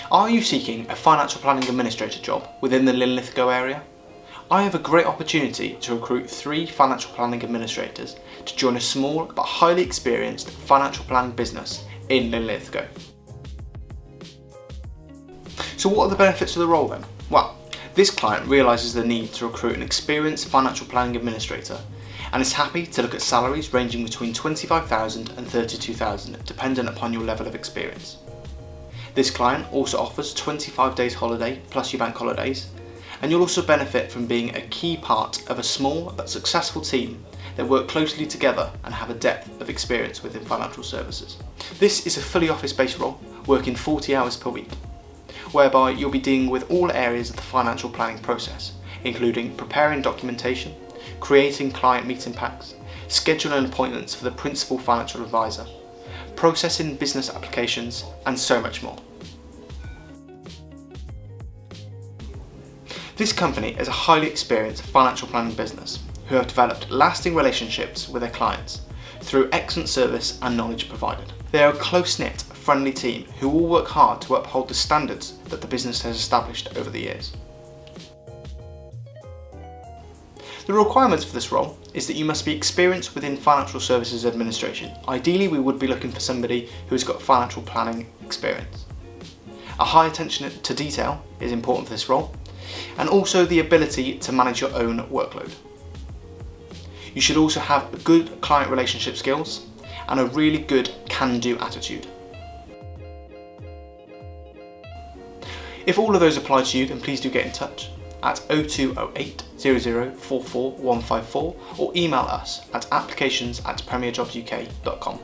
Are you seeking a financial planning administrator job within the Linlithgow area? I have a great opportunity to recruit 3 financial planning administrators to join a small but highly experienced financial planning business in Linlithgow. So what are the benefits of the role then? Well, this client realises the need to recruit an experienced financial planning administrator and is happy to look at salaries ranging between £25,000 and £32,000 dependent upon your level of experience. This client also offers 25 days holiday plus your bank holidays, and you'll also benefit from being a key part of a small but successful team that work closely together and have a depth of experience within financial services. This is a fully office-based role, working 40 hours per week, whereby you'll be dealing with all areas of the financial planning process, including preparing documentation, creating client meeting packs, scheduling appointments for the principal financial advisor, processing business applications, and so much more. This company is a highly experienced financial planning business who have developed lasting relationships with their clients through excellent service and knowledge provided. They are a close-knit, friendly team who all work hard to uphold the standards that the business has established over the years. The requirements for this role is that you must be experienced within financial services administration. Ideally, we would be looking for somebody who has got financial planning experience. A high attention to detail is important for this role, and also the ability to manage your own workload. You should also have good client relationship skills and a really good can-do attitude. If all of those apply to you, then please do get in touch at 0208 0044 154 or email us at applications@premierjobsuk.com.